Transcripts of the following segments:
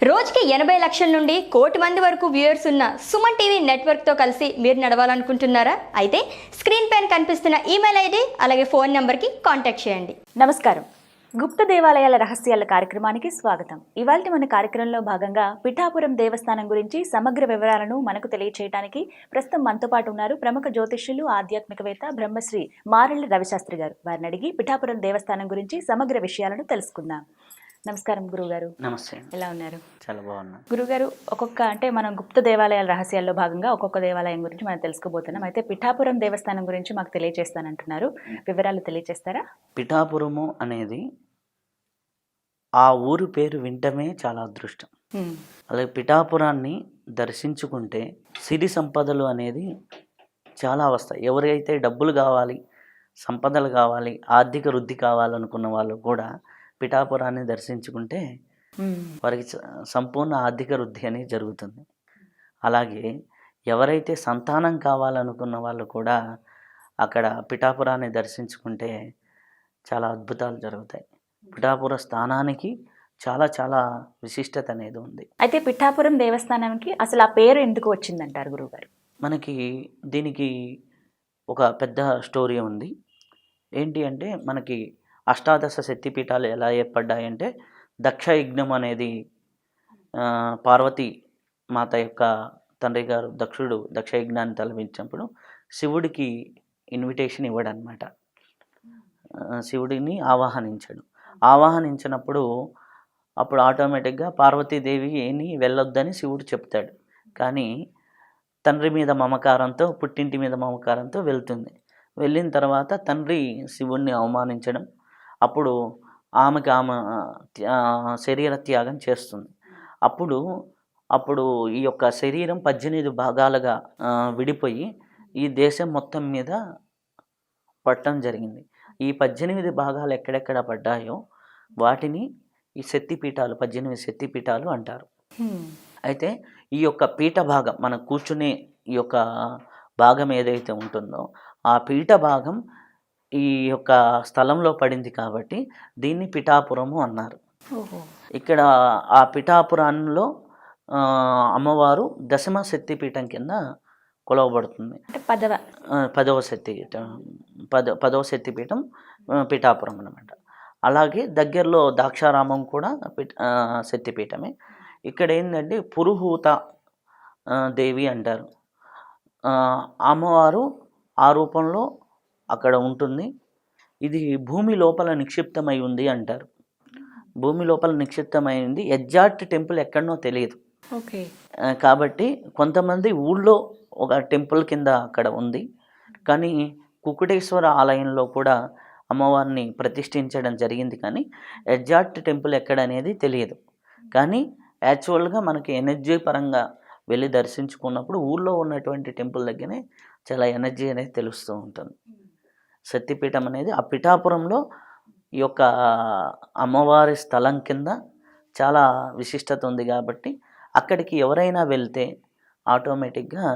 రోజుకి 80 లక్షల నుండి కోటి మంది వరకు వ్యూయర్స్ ఉన్న సుమన్ టీవీ నెట్వర్క్తో కలిసి మీరు నడవాలనుకుంటున్నారా? అయితే స్క్రీన్ పైన కనిపిస్తున్న ఈమెయిల్ ఐడి అలాగే ఫోన్ నెంబర్కి కాంటాక్ట్ చేయండి. నమస్కారం. గుప్త దేవాలయాల రహస్యాల కార్యక్రమానికి స్వాగతం. ఇవాళ మన కార్యక్రమంలో భాగంగా పిఠాపురం దేవస్థానం గురించి సమగ్ర వివరాలను మనకు తెలియచేయడానికి ప్రస్తుతం మనతో పాటు ఉన్నారు ప్రముఖ జ్యోతిష్యులు, ఆధ్యాత్మికవేత్త బ్రహ్మశ్రీ మారెళ్ళ రవిశాస్త్రి గారు. వారిని అడిగి పిఠాపురం దేవస్థానం గురించి సమగ్ర విషయాలను తెలుసుకుందాం. నమస్కారం గురుగారు. నమస్తే. ఎలా ఉన్నారు? చాలా బాగున్నా. గురుగారు, మనం గుప్త దేవాలయాల రహస్యాల్లో భాగంగా ఒక్కొక్క దేవాలయం గురించి మనం తెలుసుకోబోతున్నాం. అయితే పిఠాపురం దేవస్థానం గురించి మాకు తెలియజేస్తానంటున్నారు, వివరాలు తెలియజేస్తారా? పిఠాపురము అనేది ఆ ఊరు పేరు వింటమే చాలా అదృష్టం. అలాగే పిఠాపురాన్ని దర్శించుకుంటే సిరి సంపదలు అనేది చాలా వస్తాయి. ఎవరైతే డబ్బులు కావాలి, సంపదలు కావాలి, ఆర్థిక వృద్ధి కావాలనుకున్న వాళ్ళు కూడా పిఠాపురాన్ని దర్శించుకుంటే వారికి సంపూర్ణ ఆర్థిక వృద్ధి అనేది జరుగుతుంది. అలాగే ఎవరైతే సంతానం కావాలనుకున్న వాళ్ళు కూడా అక్కడ పిఠాపురాన్ని దర్శించుకుంటే చాలా అద్భుతాలు జరుగుతాయి. పిఠాపుర స్థానానికి చాలా చాలా విశిష్టత అనేది ఉంది. అయితే పిఠాపురం దేవస్థానానికి అసలు ఆ పేరు ఎందుకు వచ్చిందంటారు గురువుగారు? మనకి దీనికి ఒక పెద్ద స్టోరీ ఉంది. ఏంటి అంటే, మనకి అష్టాదశ శక్తిపీఠాలు ఎలా ఏర్పడ్డాయంటే, దక్ష యజ్ఞం అనేది పార్వతీ మాత యొక్క తండ్రి గారు దక్షుడు దక్ష యజ్ఞాన్ని తలపించినప్పుడు శివుడికి ఇన్విటేషన్ ఇవ్వడనమాట. శివుడిని ఆవాహనించినప్పుడు అప్పుడు ఆటోమేటిక్గా పార్వతీదేవిని వెళ్ళొద్దని శివుడు చెప్తాడు. కానీ తండ్రి మీద మమకారంతో, పుట్టింటి మీద మమకారంతో వెళ్తుంది. వెళ్ళిన తర్వాత తండ్రి శివుణ్ణి అవమానించడం, అప్పుడు ఆమె శరీర త్యాగం చేస్తుంది. అప్పుడు ఈ యొక్క శరీరం 18 భాగాలుగా విడిపోయి ఈ దేశం మొత్తం మీద పడటం జరిగింది. ఈ 18 భాగాలు ఎక్కడెక్కడ పడ్డాయో వాటిని ఈ శక్తిపీఠాలు, 18 శక్తిపీఠాలు అంటారు. అయితే ఈ యొక్క పీఠ భాగం, మనం కూర్చునే ఈ యొక్క భాగం ఏదైతే ఉంటుందో ఆ పీఠ భాగం ఈ యొక్క స్థలంలో పడింది కాబట్టి దీన్ని పిఠాపురము అన్నారు. ఇక్కడ ఆ పిఠాపురంలో అమ్మవారు దశమ శక్తిపీఠం కింద కొలవబడుతుంది. పదవ శక్తిపీఠం పిఠాపురం అన్నమాట. అలాగే దగ్గరలో దాక్షారామం కూడా శక్తిపీఠమే. ఇక్కడ ఏంటంటే పురుహూత దేవి అంటారు. అమ్మవారు ఆ రూపంలో అక్కడ ఉంటుంది. ఇది భూమి లోపల నిక్షిప్తమై ఉంది అంటారు. భూమి లోపల నిక్షిప్తమైంది. ఎగ్జాక్ట్ టెంపుల్ ఎక్కడనో తెలియదు. కాబట్టి కొంతమంది ఊళ్ళో ఒక టెంపుల్ కింద అక్కడ ఉంది. కానీ కుకుటేశ్వర ఆలయంలో కూడా అమ్మవారిని ప్రతిష్ఠించడం జరిగింది. కానీ ఎగ్జాక్ట్ టెంపుల్ ఎక్కడ అనేది తెలియదు. కానీ యాక్చువల్గా మనకి ఎనర్జీ పరంగా వెళ్ళి దర్శించుకున్నప్పుడు ఊళ్ళో ఉన్నటువంటి టెంపుల్ దగ్గరే చాలా ఎనర్జీ అనేది తెలుస్తూ ఉంటుంది. శక్తిపీఠం అనేది ఆ పిఠాపురంలో ఈ యొక్క అమ్మవారి స్థలం కింద చాలా విశిష్టత ఉంది. కాబట్టి అక్కడికి ఎవరైనా వెళ్తే ఆటోమేటిక్గా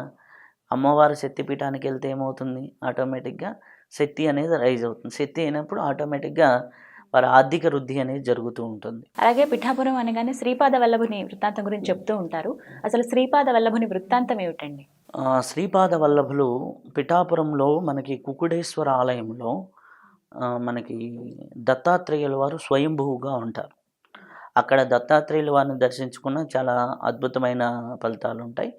అమ్మవారి శక్తిపీఠానికి వెళ్తే ఏమవుతుంది, ఆటోమేటిక్గా శక్తి అనేది రైజ్ అవుతుంది. శక్తి అయినప్పుడు ఆటోమేటిక్గా వారి ఆర్థిక వృద్ధి అనేది జరుగుతూ ఉంటుంది. అలాగే పిఠాపురం అనగానే శ్రీపాద వల్లభుని వృత్తాంతం గురించి చెప్తూ ఉంటారు. అసలు శ్రీపాద వల్లభుని వృత్తాంతం ఏమిటండి? శ్రీపాద వల్లభులు పిఠాపురంలో మనకి కుకుడేశ్వర ఆలయంలో మనకి దత్తాత్రేయుల వారు స్వయంభువుగా ఉంటారు. అక్కడ దత్తాత్రేయుల వారిని దర్శించుకున్న చాలా అద్భుతమైన ఫలితాలు ఉంటాయి.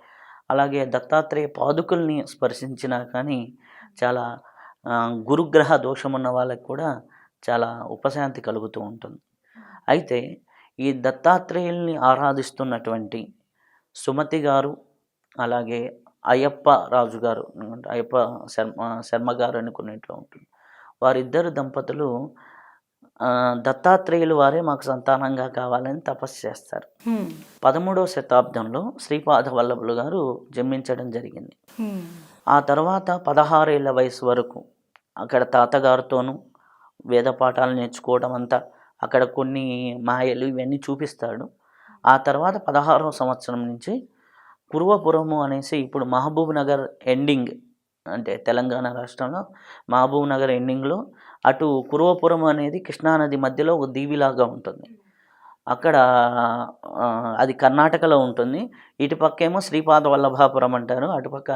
అలాగే దత్తాత్రేయ పాదుకుల్ని స్పర్శించినా కానీ చాలా గురుగ్రహ దోషం ఉన్న వాళ్ళకి కూడా చాలా ఉపశాంతి కలుగుతూ ఉంటుంది. అయితే ఈ దత్తాత్రేయుల్ని ఆరాధిస్తున్నటువంటి సుమతి గారు, అలాగే అయ్యప్ప రాజు గారు, అయ్యప్ప శర్మ గారు అనుకునేట్లో ఉంటుంది. వారిద్దరు దంపతులు దత్తాత్రేయులు వారే మాకు సంతానంగా కావాలని తపస్సు చేస్తారు. 13వ శతాబ్దంలో శ్రీపాద వల్లభులు గారు జన్మించడం జరిగింది. ఆ తర్వాత 16 ఏళ్ల వయసు వరకు అక్కడ తాతగారితోనూ వేద పాఠాలు నేర్చుకోవడం అంతా, అక్కడ కొన్ని మాయలు ఇవన్నీ చూపిస్తాడు. ఆ తర్వాత 16వ సంవత్సరం నుంచి కురువపురము అనేసి, ఇప్పుడు మహబూబ్ నగర్ ఎండింగ్, అంటే తెలంగాణ రాష్ట్రంలో మహబూబ్ నగర్ ఎండింగ్లో అటు కురువపురం అనేది కృష్ణానది మధ్యలో ఒక దీవిలాగా ఉంటుంది. అక్కడ అది కర్ణాటకలో ఉంటుంది. ఇటుపక్కేమో శ్రీపాద వల్లభాపురం అంటారు, అటుపక్క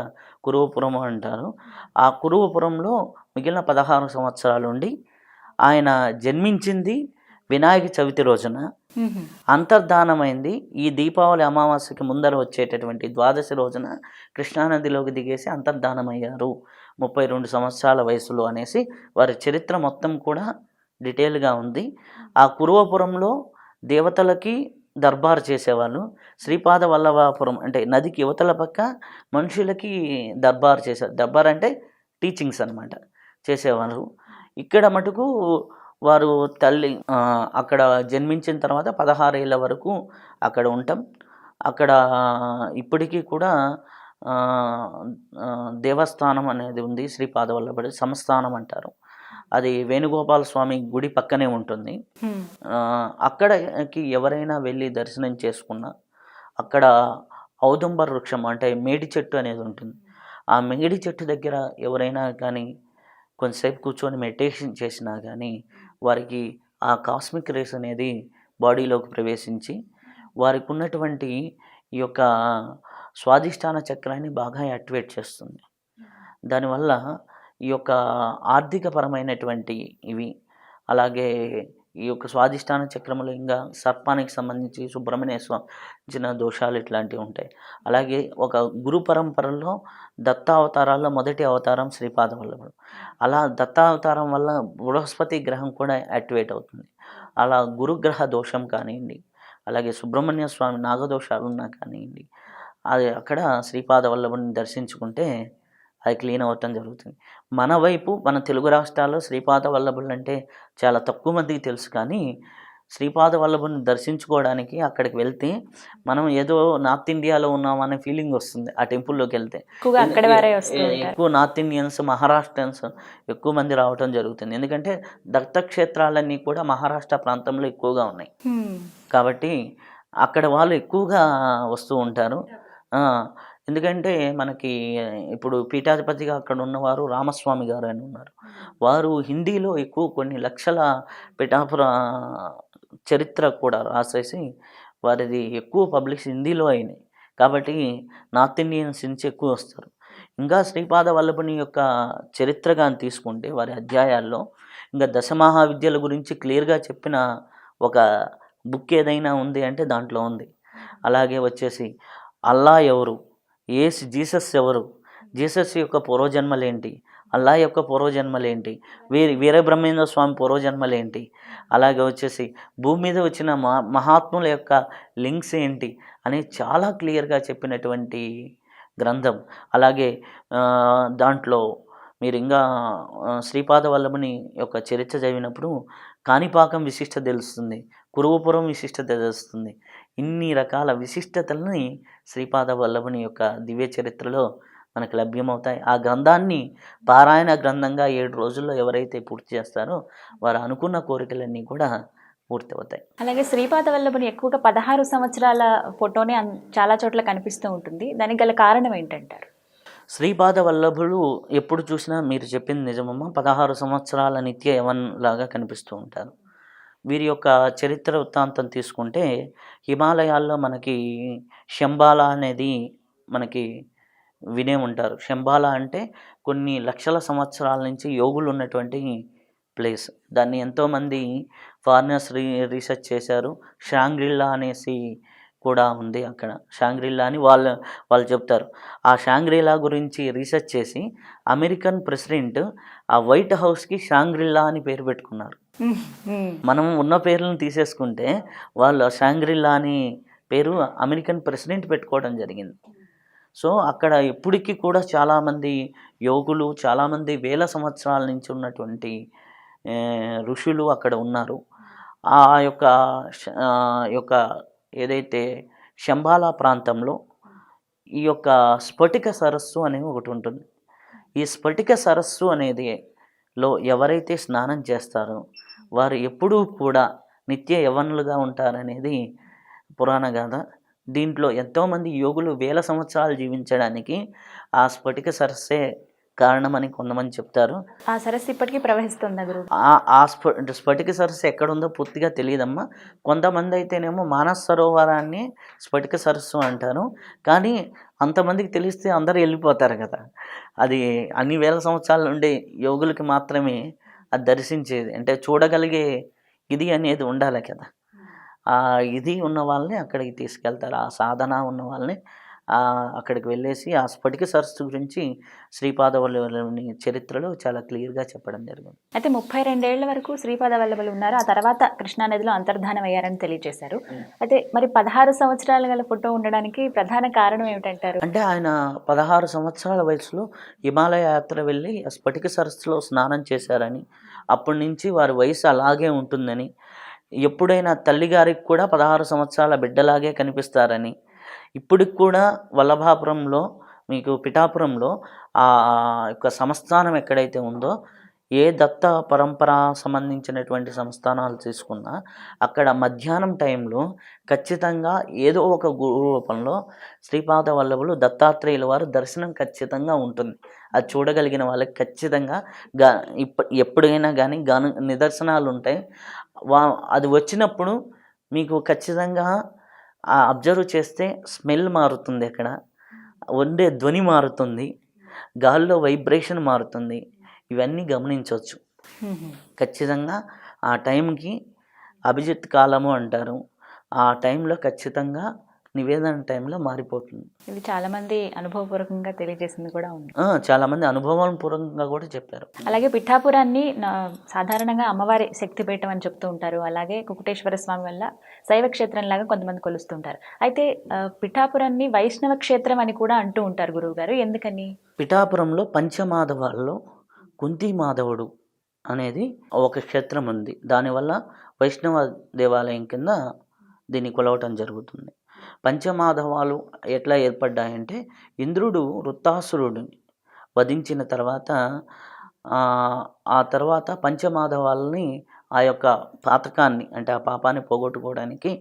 కురువపురం అంటారు. ఆ కురువపురంలో మిగిలిన 16 సంవత్సరాలు ఉండి ఆయన జన్మించింది వినాయక చవితి రోజున, అంతర్ధానమైంది ఈ దీపావళి అమావాస్యకి ముందర వచ్చేటటువంటి ద్వాదశి రోజున కృష్ణానదిలోకి దిగేసి అంతర్ధానమయ్యారు 32 సంవత్సరాల వయసులో అనేసి వారి చరిత్ర మొత్తం కూడా డీటెయిల్గా ఉంది. ఆ కురువపురంలో దేవతలకి దర్బార్ చేసేవాళ్ళు, శ్రీపాద వల్లభాపురం అంటే నదికి యువతల పక్క మనుషులకి దర్బార్ చేశారు. దర్బార్ అంటే టీచింగ్స్ అనమాట చేసేవారు. ఇక్కడ మటుకు వారు తల్లి అక్కడ జన్మించిన తర్వాత 16 ఏళ్ళ వరకు అక్కడ ఉంటాం. అక్కడ ఇప్పటికీ కూడా దేవస్థానం అనేది ఉంది, శ్రీపాద వల్లభుడి సంస్థానం అంటారు. అది వేణుగోపాల స్వామి గుడి పక్కనే ఉంటుంది. అక్కడకి ఎవరైనా వెళ్ళి దర్శనం చేసుకున్నా అక్కడ ఔదుంబర వృక్షం అంటే మేడి చెట్టు అనేది ఉంటుంది. ఆ మేడి చెట్టు దగ్గర ఎవరైనా కానీ కొంతసేపు కూర్చొని మెడిటేషన్ చేసినా కానీ వారికి ఆ కాస్మిక్ రేస్ అనేది బాడీలోకి ప్రవేశించి వారికి ఉన్నటువంటి ఈ యొక్క స్వాదిష్టాన చక్రాన్ని బాగా యాక్టివేట్ చేస్తుంది. దానివల్ల ఈ యొక్క ఆర్థికపరమైనటువంటి ఇవి, అలాగే ఈ యొక్క స్వాదిష్టాన చక్రములు ఇంకా సర్పానికి సంబంధించి సుబ్రహ్మణ్య స్వామి దోషాలు ఇట్లాంటివి ఉంటాయి. అలాగే ఒక గురు పరంపరలో దత్తావతారాల్లో మొదటి అవతారం శ్రీపాద వల్లభుడు. అలా దత్తావతారం వల్ల బృహస్పతి గ్రహం కూడా యాక్టివేట్ అవుతుంది. అలా గురుగ్రహ దోషం కానివ్వండి, అలాగే సుబ్రహ్మణ్య స్వామి నాగదోషాలు ఉన్నా కానివ్వండి, అది అక్కడ శ్రీపాద వల్లభుడిని దర్శించుకుంటే అది క్లీన్ అవ్వటం జరుగుతుంది. మన వైపు మన తెలుగు రాష్ట్రాల్లో శ్రీపాద వల్లభులు అంటే చాలా తక్కువ మందికి తెలుసు. కానీ శ్రీపాద వల్లభుని దర్శించుకోవడానికి అక్కడికి వెళ్తే మనం ఏదో నార్త్ ఇండియాలో ఉన్నామనే ఫీలింగ్ వస్తుంది ఆ టెంపుల్లోకి వెళ్తే. ఎక్కువ నార్త్ ఇండియన్స్, మహారాష్ట్రన్స్ ఎక్కువ మంది రావటం జరుగుతుంది. ఎందుకంటే దత్తక్షేత్రాలన్నీ కూడా మహారాష్ట్ర ప్రాంతంలో ఎక్కువగా ఉన్నాయి కాబట్టి అక్కడ వాళ్ళు ఎక్కువగా వస్తూ ఉంటారు. ఎందుకంటే మనకి ఇప్పుడు పీఠాధిపతిగా అక్కడ ఉన్నవారు రామస్వామి గారు అని ఉన్నారు. వారు హిందీలో ఎక్కువ కొన్ని లక్షల పిఠాపుర చరిత్ర కూడా రాసేసి వారిది ఎక్కువ పబ్లిష్ హిందీలో అయినాయి. కాబట్టి నార్త్ ఇండియన్స్ నుంచి ఎక్కువ వస్తారు. ఇంకా శ్రీపాద వల్లభుని యొక్క చరిత్ర కానీ తీసుకుంటే వారి అధ్యాయాల్లో ఇంకా దశమహావిద్యల గురించి క్లియర్గా చెప్పిన ఒక బుక్ ఏదైనా ఉంది అంటే దాంట్లో ఉంది. అలాగే వచ్చేసి అల్లా ఎవరు, జీసస్ ఎవరు, జీసస్ యొక్క పూర్వజన్మలేంటి, అల్లా యొక్క పూర్వజన్మలేంటి, వీరబ్రహ్మేంద్ర స్వామి పూర్వజన్మలేంటి, అలాగే వచ్చేసి భూమి మీద వచ్చిన మహాత్ముల యొక్క లింక్స్ ఏంటి అని చాలా క్లియర్గా చెప్పినటువంటి గ్రంథం. అలాగే దాంట్లో మీరు ఇంకా శ్రీపాద వల్లభుని యొక్క చరిత్ర చదివినప్పుడు కాణిపాకం విశిష్టత తెలుస్తుంది, కురువపురం విశిష్టత తెలుస్తుంది. ఇన్ని రకాల విశిష్టతలని శ్రీపాద వల్లభుని యొక్క దివ్య చరిత్రలో మనకు లభ్యమవుతాయి. ఆ గ్రంథాన్ని పారాయణ గ్రంథంగా 7 రోజుల్లో ఎవరైతే పూర్తి చేస్తారో వారు అనుకున్న కోరికలన్నీ కూడా పూర్తి అవుతాయి. అలాగే శ్రీపాద వల్లభుని ఎక్కువగా 16 సంవత్సరాల ఫోటోనే చాలా చోట్ల కనిపిస్తూ ఉంటుంది. దానికి గల కారణం ఏంటంటారు? శ్రీపాద వల్లభుడు ఎప్పుడు చూసినా మీరు చెప్పింది నిజమమ్మా, 16 సంవత్సరాల నిత్య యవన్ లాగా కనిపిస్తూ ఉంటారు. వీరి యొక్క చరిత్ర వృత్తాంతం తీసుకుంటే హిమాలయాల్లో మనకి శంబాల అనేది మనకి వినే ఉంటారు. శంబాల అంటే కొన్ని లక్షల సంవత్సరాల నుంచి యోగులు ఉన్నటువంటి ప్లేస్. దాన్ని ఎంతోమంది ఫారినర్స్ రీసెర్చ్ చేశారు. షాంగ్రిల్లా అనేసి కూడా ఉంది అక్కడ. షాంగ్రిల్లా అని వాళ్ళు చెప్తారు. ఆ షాంగ్రిల్లా గురించి రీసెర్చ్ చేసి అమెరికన్ ప్రెసిడెంట్ ఆ వైట్ హౌస్కి షాంగ్రిల్లా అని పేరు పెట్టుకున్నారు. మనం ఉన్న పేర్లను తీసేసుకుంటే వాళ్ళు షాంగ్రిల్లా అని పేరు అమెరికన్ ప్రెసిడెంట్ పెట్టుకోవడం జరిగింది. సో అక్కడ ఇప్పటికీ కూడా చాలామంది యోగులు, చాలామంది వేల సంవత్సరాల నుంచి ఉన్నటువంటి ఋషులు అక్కడ ఉన్నారు. ఆ యొక్క ఏదైతే శంబాలా ప్రాంతంలో ఈ యొక్క స్ఫటిక సరస్సు అనేది ఒకటి ఉంటుంది. ఈ స్ఫటిక సరస్సు అనేది లో ఎవరైతే స్నానం చేస్తారో వారు ఎప్పుడూ కూడా నిత్య యవ్వనులుగా ఉంటారనేది పురాణ గాథ. దీంట్లో ఎంతోమంది యోగులు వేల సంవత్సరాలు జీవించడానికి ఆ స్ఫటిక సరస్సే కారణమని కొంతమంది చెప్తారు. ఆ సరస్సు ఇప్పటికీ ప్రవహిస్తుందా గురువు? ఆ స్ఫటిక సరస్సు ఎక్కడుందో పూర్తిగా తెలియదమ్మా. కొంతమంది అయితేనేమో మానస సరోవరాన్ని స్ఫటిక సరస్సు అంటారు. కానీ అంతమందికి తెలిస్తే అందరూ వెళ్ళిపోతారు కదా. అది అన్ని వేల సంవత్సరాల నుండి యోగులకి మాత్రమే అది దర్శించేది, అంటే చూడగలిగే ఇది అనేది ఉండాలి కదా. ఇది ఉన్న వాళ్ళని అక్కడికి తీసుకెళ్తారు. ఆ సాధన ఉన్న వాళ్ళని అక్కడికి వెళ్ళేసి ఆ స్ఫటిక సరస్సు గురించి శ్రీపాద వల్లభుని చరిత్రలో చాలా క్లియర్గా చెప్పడం జరిగింది. అయితే 32 ఏళ్ల వరకు శ్రీపాద వల్లభులు ఉన్నారు. ఆ తర్వాత కృష్ణానదిలో అంతర్ధానం అయ్యారని తెలియజేశారు. అయితే మరి 16 సంవత్సరాలు గల ఫోటో ఉండడానికి ప్రధాన కారణం ఏమిటంటారు? అంటే ఆయన 16 సంవత్సరాల వయసులో హిమాలయ యాత్ర వెళ్ళి ఆ స్ఫటిక సరస్సులో స్నానం చేశారని, అప్పటి నుంచి వారి వయసు అలాగే ఉంటుందని, ఎప్పుడైనా తల్లిగారికి కూడా 16 సంవత్సరాల బిడ్డలాగే కనిపిస్తారని, ఇప్పటికి కూడా వల్లభాపురంలో మీకు పిఠాపురంలో ఆ యొక్క సంస్థానం ఎక్కడైతే ఉందో, ఏ దత్త పరంపర సంబంధించినటువంటి సంస్థానాలు తీసుకున్నా అక్కడ మధ్యాహ్నం టైంలో ఖచ్చితంగా ఏదో ఒక గురు రూపంలో శ్రీపాద వల్లభులు దత్తాత్రేయుల వారు దర్శనం ఖచ్చితంగా ఉంటుంది. అది చూడగలిగిన వాళ్ళకి ఖచ్చితంగా ఎప్పుడైనా కానీ నిదర్శనాలు ఉంటాయి. అది వచ్చినప్పుడు మీకు ఖచ్చితంగా అబ్జర్వ్ చేస్తే స్మెల్ మారుతుంది, అక్కడ ఉండే ధ్వని మారుతుంది, గాల్లో వైబ్రేషన్ మారుతుంది. ఇవన్నీ గమనించవచ్చు. ఖచ్చితంగా ఆ టైంకి అభిజిత్ కాలము అంటారు. ఆ టైంలో ఖచ్చితంగా నివేదన టైంలో మారిపోతుంది. ఇది చాలామంది అనుభవపూర్వకంగా తెలియజేసింది కూడా ఉంది. చాలామంది అనుభవపూర్వకంగా కూడా చెప్పారు. అలాగే పిఠాపురాన్ని సాధారణంగా అమ్మవారి శక్తిపీఠం అని చెప్తూ ఉంటారు. అలాగే కుకుటేశ్వర స్వామి వల్ల శైవ క్షేత్రం లాగా కొంతమంది కొలుస్తుంటారు. అయితే పిఠాపురాన్ని వైష్ణవ క్షేత్రం అని కూడా అంటూ ఉంటారు గురువు గారు, ఎందుకని? పిఠాపురంలో పంచమాధవాల్లో కుంతి మాధవుడు అనేది ఒక క్షేత్రం ఉంది. దానివల్ల వైష్ణవ దేవాలయం కింద దీన్ని కొలవటం జరుగుతుంది. పంచమాధవాలు ఎట్లా ఏర్పడ్డాయంటే, ఇంద్రుడు వృత్తాసురుడిని వధించిన తర్వాత ఆ తర్వాత పంచమాధవాలని ఆ యొక్క పాతకాన్ని, అంటే ఆ పాపాన్ని పోగొట్టుకోవడానికి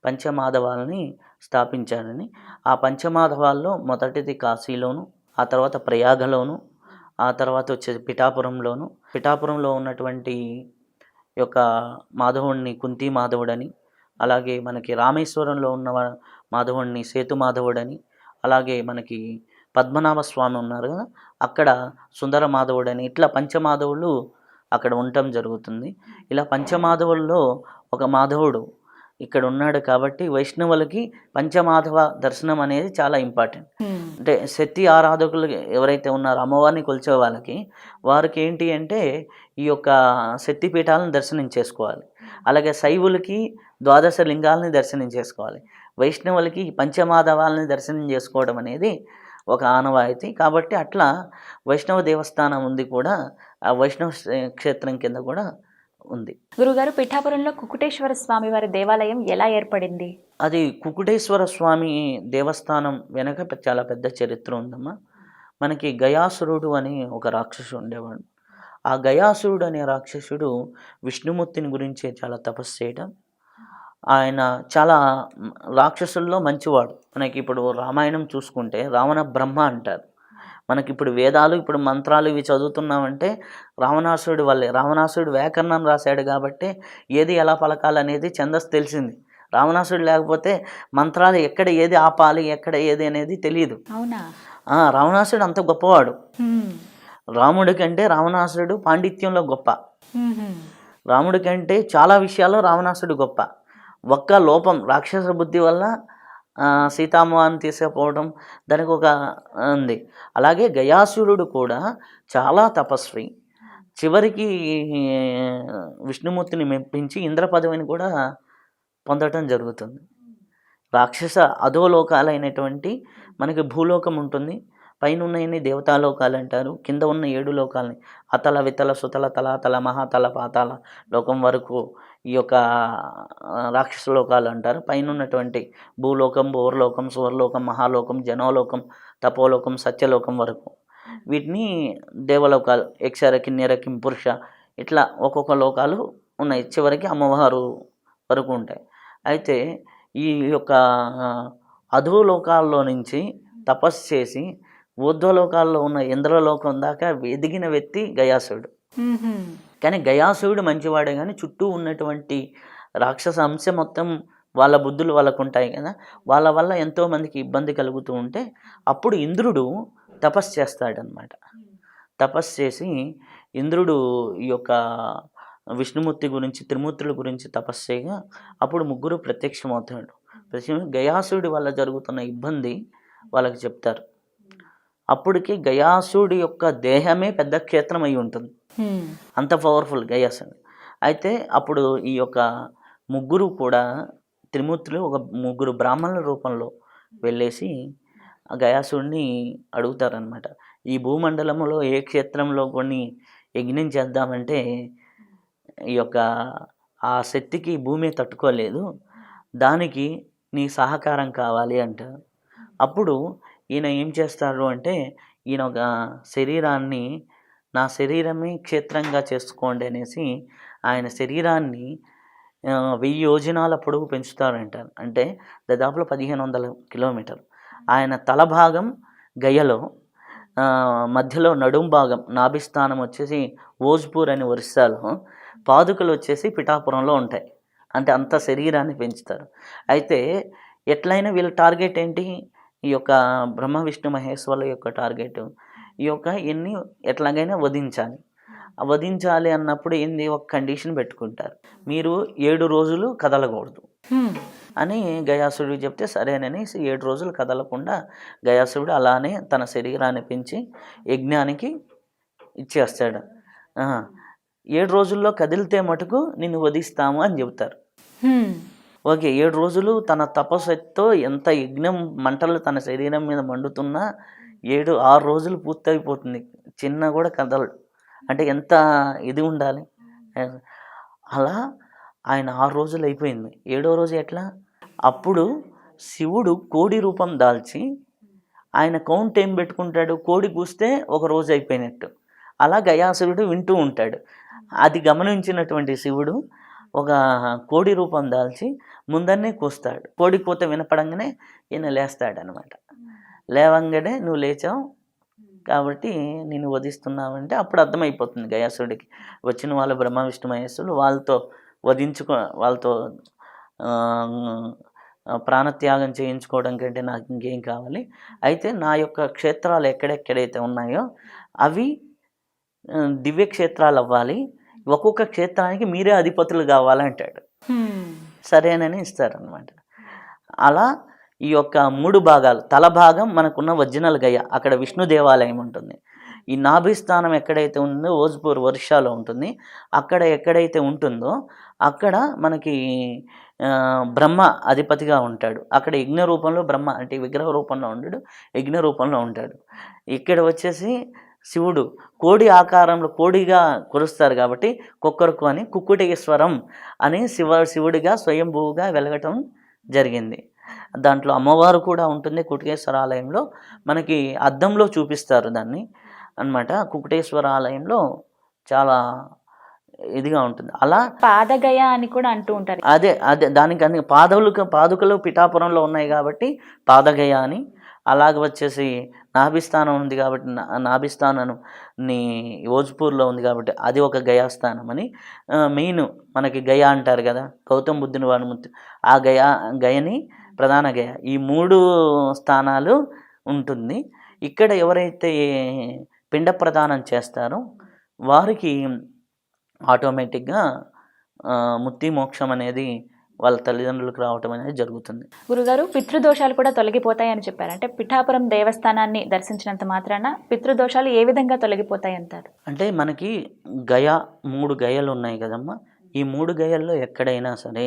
పంచమాధవాలని స్థాపించాడని, ఆ పంచమాధవాల్లో మొదటిది కాశీలోను, ఆ తర్వాత ప్రయాగలోను, ఆ తర్వాత వచ్చేది పిఠాపురంలో ఉన్నటువంటి యొక్క మాధవుడిని కుంతి మాధవుడని, అలాగే మనకి రామేశ్వరంలో ఉన్న మాధవుడిని సేతు మాధవుడని, అలాగే మనకి పద్మనాభ స్వామి ఉన్నారు కదా, అక్కడ సుందర మాధవుడని, ఇట్లా పంచమాధవులు అక్కడ ఉండటం జరుగుతుంది. ఇలా పంచమాధవుల్లో ఒక మాధవుడు ఇక్కడ ఉన్నాడు కాబట్టి వైష్ణవులకి పంచమాధవ దర్శనం అనేది చాలా ఇంపార్టెంట్. అంటే శక్తి ఆరాధకులు ఎవరైతే ఉన్నారో అమ్మవారిని కొలిచే వాళ్ళకి, వారికి ఏంటి అంటే ఈ యొక్క శక్తి పీఠాలను దర్శనం చేసుకోవాలి. అలాగే శైవులకి ద్వాదశ లింగాలని దర్శనం చేసుకోవాలి. వైష్ణవులకి పంచమాధవాలని దర్శనం చేసుకోవడం అనేది ఒక ఆనవాయితీ. కాబట్టి అట్లా వైష్ణవ దేవస్థానం ఉంది కూడా, ఆ వైష్ణవ క్షేత్రం కింద కూడా ఉంది. గురుగారు, పిఠాపురంలో కుకుటేశ్వర స్వామి వారి దేవాలయం ఎలా ఏర్పడింది? అది కుకుటేశ్వర స్వామి దేవస్థానం వెనక చాలా పెద్ద చరిత్ర ఉందమ్మా. మనకి గయాసురుడు అని ఒక రాక్షసుడు ఉండేవాడు. ఆ గయాసురుడు అనే రాక్షసుడు విష్ణుమూర్తిని గురించి చాలా తపస్సు చేయడం. ఆయన చాలా రాక్షసుల్లో మంచివాడు. మనకి ఇప్పుడు రామాయణం చూసుకుంటే రావణ బ్రహ్మ అంటారు. మనకి ఇప్పుడు వేదాలు, ఇప్పుడు మంత్రాలు ఇవి చదువుతున్నామంటే రావణాసురుడి వల్లే. రావణాసురుడు వ్యాకరణం రాశాడు కాబట్టి ఏది ఎలా పలకాలనేది ఛందస్సు తెలిసింది. రావణాసురుడు లేకపోతే మంత్రాలు ఎక్కడ ఏది ఆపాలి, ఎక్కడ ఏది అనేది తెలియదు. అవునా? రావణాసురుడు అంత గొప్పవాడు. రాముడి కంటే రావణాసురుడు పాండిత్యంలో గొప్ప. రాముడి కంటే చాలా విషయాల్లో రావణాసురుడు గొప్ప. ఒక్క లోపం, రాక్షస బుద్ధి వల్ల సీతామ్మవారిని తీసుకుపోవడం దానికి ఒక ఉంది. అలాగే గయాసురుడు కూడా చాలా తపస్వి. చివరికి విష్ణుమూర్తిని మెప్పించి ఇంద్ర పదవిని కూడా పొందటం జరుగుతుంది. రాక్షస అధోలోకాలైనటువంటి మనకి భూలోకం ఉంటుంది, పైన ఉన్నయన్ని దేవతాలోకాలు అంటారు, కింద ఉన్న 7 లోకాలని అతల వితల సుతల తలాతల మహాతల పాతాల లోకం వరకు ఈ యొక్క రాక్షస లోకాలు అంటారు. పైన ఉన్నటువంటి భూలోకం, భూవర్లోకం, సువర్లోకం, మహాలోకం, జనోలోకం, తపోలోకం, సత్యలోకం వరకు వీటిని దేవలోకాలు, యక్షర కిన్నెర కింపురుష, ఇట్లా ఒక్కొక్క లోకాలు ఉన్నాయి. చివరికి అమ్మవారు వరకు ఉంటాయి. అయితే ఈ యొక్క అధోలోకాల్లో నుంచి తపస్సు చేసి ఊర్ధ్వలోకాల్లో ఉన్న ఇంద్రలోకం దాకా ఎదిగిన వ్యక్తి గయాసుడు. కానీ గయాసుడు మంచివాడే, కానీ చుట్టూ ఉన్నటువంటి రాక్షస అంశ మొత్తం వాళ్ళ బుద్ధులు వాళ్ళకు ఉంటాయి కదా, వాళ్ళ వల్ల ఎంతోమందికి ఇబ్బంది కలుగుతూ ఉంటే అప్పుడు ఇంద్రుడు తపస్సు చేస్తాడనమాట. తపస్సు చేసి ఇంద్రుడు ఈ యొక్క విష్ణుమూర్తి గురించి, త్రిమూర్తుల గురించి తపస్సు చేయగా అప్పుడు ముగ్గురు ప్రత్యక్షమవుతాడు. గయాసుడి వల్ల జరుగుతున్న ఇబ్బంది వాళ్ళకి చెప్తారు. అప్పటికి గయాసుడి యొక్క దేహమే పెద్ద క్షేత్రం అయి ఉంటుంది, అంత పవర్ఫుల్ గయాసుడు. అయితే అప్పుడు ఈ యొక్క ముగ్గురు కూడా త్రిమూర్తులు ఒక ముగ్గురు బ్రాహ్మణుల రూపంలో వెళ్ళేసి ఆ గయాసుడిని అడుగుతారనమాట. ఈ భూమండలంలో ఏ క్షేత్రంలో కొన్ని యజ్ఞం చేద్దామంటే ఈ యొక్క ఆ శక్తికి భూమి తట్టుకోలేదు, దానికి నీ సహకారం కావాలి అంటారు. అప్పుడు ఈయన ఏం చేస్తారు అంటే, ఈయన ఒక శరీరాన్ని నా శరీరమే క్షేత్రంగా చేసుకోండి అనేసి ఆయన శరీరాన్ని 1000 యోజనాల పొడవు పెంచుతారంటారు. అంటే దాదాపులో 1500 కిలోమీటర్లు. ఆయన తల భాగం గయలో, మధ్యలో నడుం భాగం నాభిస్థానం వచ్చేసి ఓజ్పూర్ అని ఒరిస్సాలో, పాదుకలు వచ్చేసి పిఠాపురంలో ఉంటాయి. అంటే అంత శరీరాన్ని పెంచుతారు. అయితే ఎట్లయినా వీళ్ళ టార్గెట్ ఏంటి, ఈ యొక్క బ్రహ్మ విష్ణు మహేశ్వరుల యొక్క టార్గెట్ ఈ యొక్క ఎన్ని ఎట్లాగైనా వధించాలి అన్నప్పుడు ఏంది, ఒక కండిషన్ పెట్టుకుంటారు, మీరు 7 రోజులు కదలకూడదు అని గయాసుడికి చెప్తే సరేనని 7 రోజులు కదలకుండా గయాసుడు అలానే తన శరీరాన్ని పెంచి యజ్ఞానికి ఇచ్చేస్తాడు. 7 రోజుల్లో కదిలితే మటుకు నిన్ను వధిస్తాము అని చెబుతారు. ఓకే, 7 రోజులు తన తపస్సుతో ఎంత యజ్ఞం మంటలు తన శరీరం మీద మండుతున్నా 6 రోజులు పూర్తయిపోతుంది, చిన్న కూడా కదలడు. అంటే ఎంత ఇది ఉండాలి. అలా ఆయన 6 రోజులు అయిపోయింది. 7వ రోజు ఎట్లా, అప్పుడు శివుడు కోడి రూపం దాల్చి ఆయన కౌంట్ ఏం పెట్టుకుంటాడు, కోడి కూస్తే ఒక రోజు అయిపోయినట్టు. అలా గయాసురుడు వింటూ ఉంటాడు. అది గమనించినటువంటి శివుడు ఒక కోడి రూపం దాల్చి ముందన్నే కూస్తాడు. కోడి కూత వినపడంగానే ఈయన లేస్తాడనమాట. లేవంగానే నువ్వు లేచావు కాబట్టి నేను వధిస్తున్నావంటే అప్పుడు అర్థమైపోతుంది గయాసుడికి, వచ్చిన వాళ్ళు బ్రహ్మ విష్ణు మహేశ్వరులు, వాళ్ళతో వాళ్ళతో ప్రాణత్యాగం చేయించుకోవడం కంటే నాకు ఇంకేం కావాలి, అయితే నా యొక్క క్షేత్రాలు ఎక్కడెక్కడైతే ఉన్నాయో అవి దివ్యక్షేత్రాలు అవ్వాలి, ఒక్కొక్క క్షేత్రానికి మీరే అధిపతులు కావాలంటాడు. సరేనని ఇస్తారనమాట. అలా ఈ యొక్క 3 భాగాలు, తల భాగం మనకున్న ఒరిజినల్ గయ, అక్కడ విష్ణు దేవాలయం ఉంటుంది. ఈ నాభిస్థానం ఎక్కడైతే ఉందో ఓజ్పూర్ ఒరిస్సాలో ఉంటుంది. అక్కడ ఎక్కడైతే ఉంటుందో అక్కడ మనకి బ్రహ్మ అధిపతిగా ఉంటాడు. అక్కడ యజ్ఞ రూపంలో బ్రహ్మ అంటే విగ్రహ రూపంలో ఉండడు, యజ్ఞ రూపంలో ఉంటాడు. ఇక్కడ వచ్చేసి శివుడు కోడి ఆకారంలో కోడిగా కొలుస్తారు కాబట్టి కుక్కరుకు అని కుక్కుటేశ్వరం అని శివుడిగా స్వయంభూగా వెలగటం జరిగింది. దాంట్లో అమ్మవారు కూడా ఉంటుంది. కుకుటేశ్వర ఆలయంలో మనకి అద్దంలో చూపిస్తారు దాన్ని అన్నమాట. కుకుటేశ్వర ఆలయంలో చాలా ఇదిగా ఉంటుంది. అలా పాదగయ అని కూడా అంటూ ఉంటారు. అదే దానికి అన్ని పాదుకలు పిఠాపురంలో ఉన్నాయి కాబట్టి పాదగయ అని. అలాగ వచ్చేసి నాభిస్థానం ఉంది కాబట్టి నాభిస్థానం ఓజ్పూర్లో ఉంది కాబట్టి అది ఒక గయాస్థానం అని. మెయిన్ మనకి గయ అంటారు కదా, గౌతమ బుద్ధుని వారి ఆ గయని ప్రధాన గయ, ఈ 3 స్థానాలు ఉంటుంది. ఇక్కడ ఎవరైతే పిండ ప్రదానం చేస్తారో వారికి ఆటోమేటిక్గా ముక్తి మోక్షం అనేది వాళ్ళ తల్లిదండ్రులకు రావటం అనేది జరుగుతుంది. గురుగారు, పితృదోషాలు కూడా తొలగిపోతాయి అని చెప్పారు. అంటే పిఠాపురం దేవస్థానాన్ని దర్శించినంత మాత్రాన పితృదోషాలు ఏ విధంగా తొలగిపోతాయి అంటారు? అంటే మనకి 3 గయలు ఉన్నాయి కదమ్మా. ఈ 3 గయల్లో ఎక్కడైనా సరే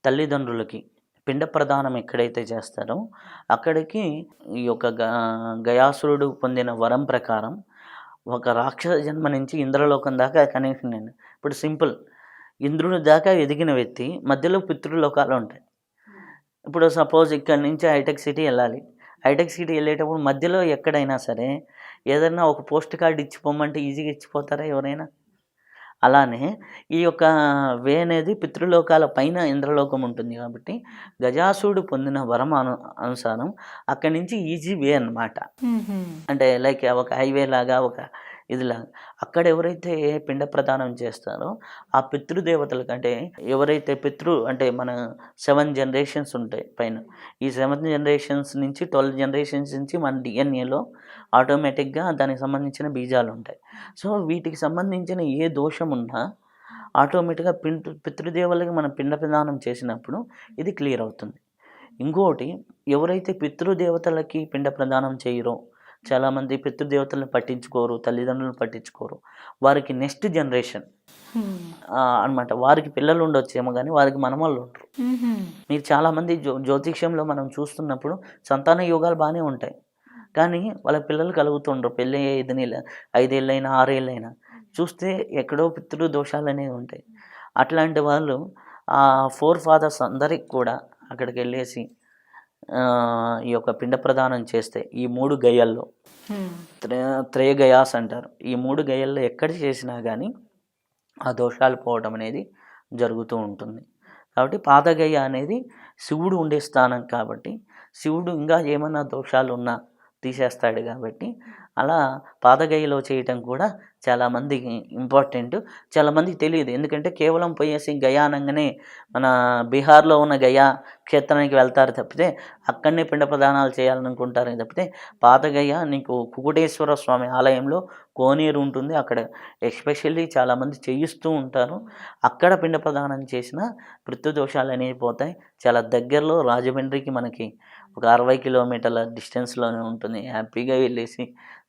తల్లిదండ్రులకి పిండ ప్రదానం ఎక్కడైతే చేస్తారో అక్కడికి ఈ యొక్క గయాసురుడు పొందిన వరం ప్రకారం ఒక రాక్షస జన్మ నుంచి ఇంద్రలోకం దాకా కనెక్షన్ అండి. ఇప్పుడు సింపుల్, ఇంద్రుని దాకా ఎదిగిన వ్యక్తి మధ్యలో పితృలోకాలు ఉంటాయి. ఇప్పుడు సపోజ్ ఇక్కడ నుంచి హైటెక్ సిటీ వెళ్ళాలి. హైటెక్ సిటీ వెళ్ళేటప్పుడు మధ్యలో ఎక్కడైనా సరే ఏదైనా ఒక పోస్ట్ కార్డు ఇచ్చిపోమంటే ఈజీగా ఇచ్చిపోతారా ఎవరైనా? అలానే ఈ యొక్క వే అనేది పితృలోకాల పైన ఇంద్రలోకం ఉంటుంది కాబట్టి గజాసురుడు పొందిన వరం అనుసారం అక్కడి నుంచి ఈజీ వే అన్నమాట. అంటే లైక్ ఒక హైవే లాగా ఒక ఇదిలాగా అక్కడ ఎవరైతే పిండ ప్రదానం చేస్తారో ఆ పితృదేవతలకు అంటే ఎవరైతే అంటే మన 7 జనరేషన్స్ ఉంటాయి పైన. ఈ 7 జనరేషన్స్ నుంచి 12 జనరేషన్స్ నుంచి మన డిఎన్ఏలో ఆటోమేటిక్గా దానికి సంబంధించిన బీజాలు ఉంటాయి. సో వీటికి సంబంధించిన ఏ దోషం ఉన్నా ఆటోమేటిక్గా పితృదేవులకి మనం పిండ ప్రదానం చేసినప్పుడు ఇది క్లియర్ అవుతుంది. ఇంకోటి ఎవరైతే పితృదేవతలకి పిండ ప్రదానం చేయరో, చాలామంది పితృదేవతలను పట్టించుకోరు, తల్లిదండ్రులను పట్టించుకోరు, వారికి నెక్స్ట్ జనరేషన్ అనమాట. వారికి పిల్లలు ఉండొచ్చేమో కానీ వారికి మనమళ్ళు ఉండరు. మీరు చాలామంది జ్యోతిష్యంలో మనం చూస్తున్నప్పుడు సంతాన యోగాలు బాగానే ఉంటాయి కానీ వాళ్ళ పిల్లలు కలుగుతుండ్రు. పెళ్ళి 5 ఏళ్ళైనా 6 ఏళ్ళైనా చూస్తే ఎక్కడో పితృ దోషాలు అనేవి ఉంటాయి. అట్లాంటి వాళ్ళు ఆ 4 ఫాదర్స్ అందరికి కూడా అక్కడికి వెళ్ళేసి ఈ యొక్క పిండ ప్రదానం చేస్తే ఈ 3 గయల్లో త్రేగయాస్ అంటారు. ఈ 3 గయల్లో ఎక్కడ చేసినా కానీ ఆ దోషాలు పోవడం అనేది జరుగుతూ ఉంటుంది. కాబట్టి పాదగయ అనేది శివుడు ఉండే స్థానం కాబట్టి శివుడు ఇంకా ఏమన్నా దోషాలు ఉన్నా తీసేస్తాడు కాబట్టి అలా పాదగయలో చేయటం కూడా చాలామందికి ఇంపార్టెంట్. చాలామందికి తెలియదు. ఎందుకంటే కేవలం పోయేసి గయా అనగానే మన బీహార్లో ఉన్న గయా క్షేత్రానికి వెళ్తారు తప్పితే అక్కడనే పిండ ప్రదానాలు చేయాలనుకుంటారు తప్పితే పాదగయ నీకు కుకుటేశ్వర స్వామి ఆలయంలో కోనేరు ఉంటుంది. అక్కడ ఎస్పెషల్లీ చాలామంది చేయిస్తూ ఉంటారు. అక్కడ పిండ ప్రదానం చేసిన పితృదోషాలు అనేవి పోతాయి. చాలా దగ్గరలో రాజమండ్రికి మనకి ఒక 60 కిలోమీటర్ల డిస్టెన్స్లోనే ఉంటుంది. హ్యాపీగా వెళ్ళేసి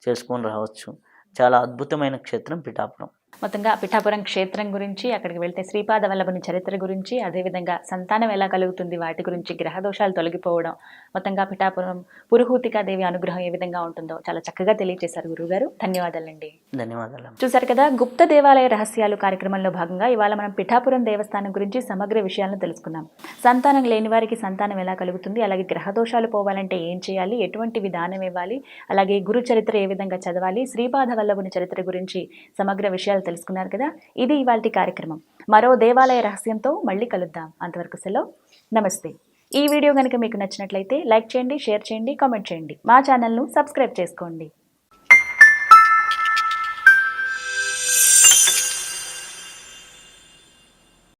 చేసుకొని రావచ్చు. చాలా అద్భుతమైన క్షేత్రం పిఠాపురం. మొత్తంగా పిఠాపురం క్షేత్రం గురించి, అక్కడికి వెళ్తే శ్రీపాద వల్లభుని చరిత్ర గురించి, అదేవిధంగా సంతానం ఎలా కలుగుతుంది వాటి గురించి, గ్రహదోషాలు తొలగిపోవడం, మొత్తంగా పిఠాపురం పురుహూతికాదేవి అనుగ్రహం ఏ విధంగా ఉంటుందో చాలా చక్కగా తెలియజేశారు గురువుగారు. ధన్యవాదాలండి. ధన్యవాదాలు. చూసారు కదా, గుప్త దేవాలయ రహస్యాలు కార్యక్రమంలో భాగంగా ఇవాళ మనం పిఠాపురం దేవస్థానం గురించి సమగ్ర విషయాలను తెలుసుకున్నాం. సంతానం లేని వారికి సంతానం ఎలా కలుగుతుంది, అలాగే గ్రహదోషాలు పోవాలంటే ఏం చేయాలి, ఎటువంటి విధానం ఇవ్వాలి, అలాగే గురు చరిత్ర ఏ విధంగా చదవాలి, శ్రీపాద వల్లభుని చరిత్ర గురించి సమగ్ర విషయాలు తెలుసుకున్నారు కదా. ఇది ఇవాల్టి కార్యక్రమం. మరో దేవాలయ రహస్యంతో మళ్ళీ కలుద్దాం. అంతవరకు సెలవు. నమస్తే. ఈ వీడియో కనుక మీకు నచ్చినట్లయితే లైక్ చేయండి, షేర్ చేయండి, కామెంట్ చేయండి. మా ఛానల్ను సబ్స్క్రైబ్ చేసుకోండి.